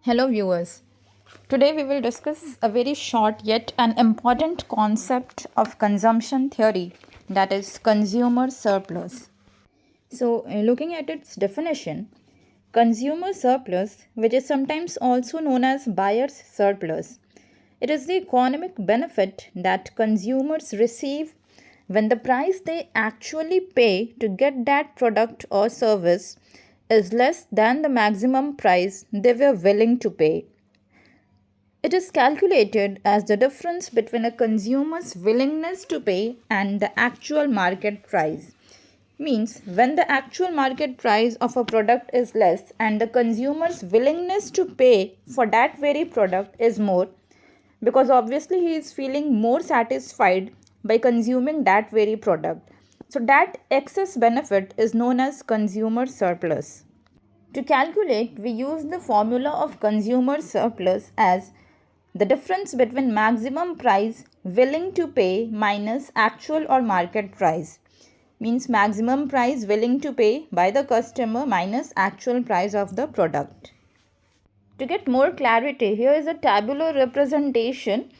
Hello, viewers. Today we will discuss a very short yet an important concept of consumption theory, that is, consumer surplus. So, looking at its definition, consumer surplus, which is sometimes also known as buyer's surplus, it is the economic benefit that consumers receive when the price they actually pay to get that product or service is less than the maximum price they were willing to pay. It is calculated as the difference between a consumer's willingness to pay and the actual market price. Means when the actual market price of a product is less and the consumer's willingness to pay for that very product is more, because obviously he is feeling more satisfied by consuming that very product. So that excess benefit is known as consumer surplus. To calculate, we use the formula of consumer surplus as the difference between maximum price willing to pay minus actual or market price. Means maximum price willing to pay by the customer minus actual price of the product. To get more clarity, here is a tabular representation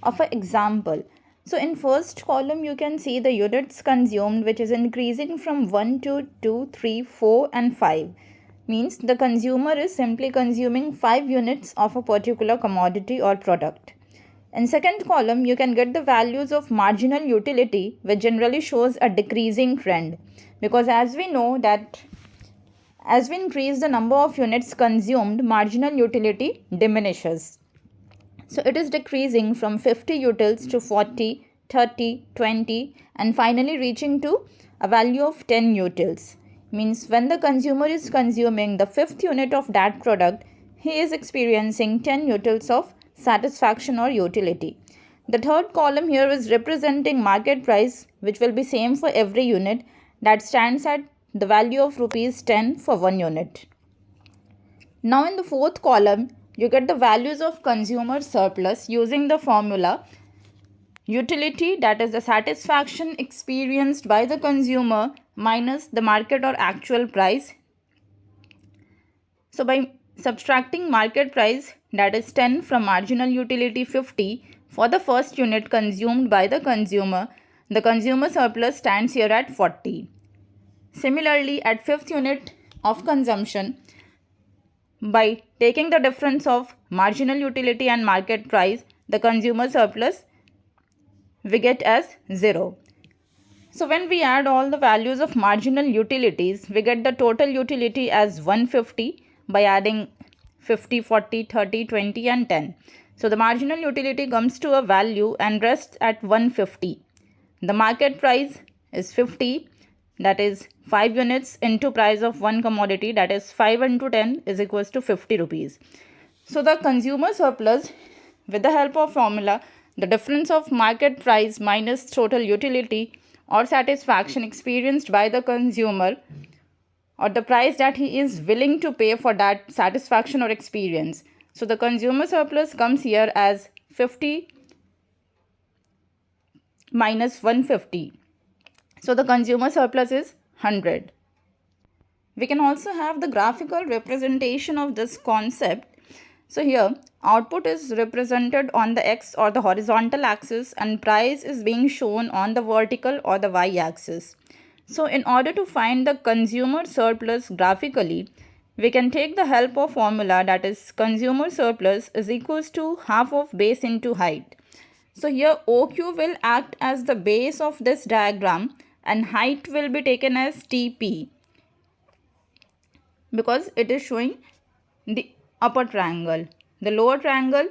of an example. So in first column you can see the units consumed, which is increasing from 1 to 2, 3, 4 and 5. Means the consumer is simply consuming 5 units of a particular commodity or product. In second column you can get the values of marginal utility, which generally shows a decreasing trend, because as we know that as we increase the number of units consumed, marginal utility diminishes. So it is decreasing from 50 utils to 40, 30, 20 and finally reaching to a value of 10 utils. Means when the consumer is consuming the fifth unit of that product, he is experiencing 10 utils of satisfaction or utility. The third column here is representing market price, which will be same for every unit, that stands at the value of rupees 10 for 1 unit. Now in the fourth column, you get the values of consumer surplus using the formula utility, that is the satisfaction experienced by the consumer minus the market or actual price. So by subtracting market price, that is 10, from marginal utility 50 for the first unit consumed by the consumer surplus stands here at 40. Similarly, at fifth unit of consumption, by taking the difference of marginal utility and market price, the consumer surplus we get as 0. So when we add all the values of marginal utilities, we get the total utility as 150 by adding 50, 40, 30, 20 and 10. So the marginal utility comes to a value and rests at 150. The market price is 50, that is 5 units into price of one commodity, that is 5 into 10 is equals to 50 rupees. So the consumer surplus, with the help of formula, the difference of market price minus total utility or satisfaction experienced by the consumer, or the price that he is willing to pay for that satisfaction or experience. So the consumer surplus comes here as 50 minus 150. So the consumer surplus is 100. We can also have the graphical representation of this concept. So here output is represented on the x or the horizontal axis and price is being shown on the vertical or the y axis. So in order to find the consumer surplus graphically, we can take the help of formula, that is consumer surplus is equals to half of base into height. So here OQ will act as the base of this diagram and height will be taken as TP, because it is showing the upper triangle. The lower triangle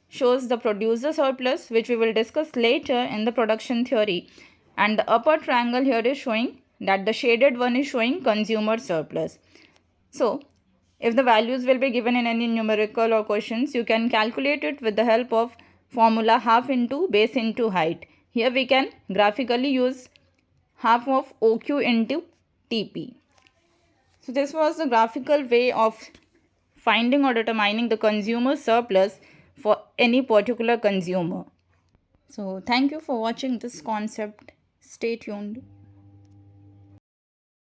shows the producer surplus, which we will discuss later in the production theory, and the upper triangle here is showing that the shaded one is showing consumer surplus. So if the values will be given in any numerical or questions, you can calculate it with the help of formula half into base into height. Here we can graphically use half of OQ into TP. So this was the graphical way of finding or determining the consumer surplus for any particular consumer. So thank you for watching this concept. Stay tuned.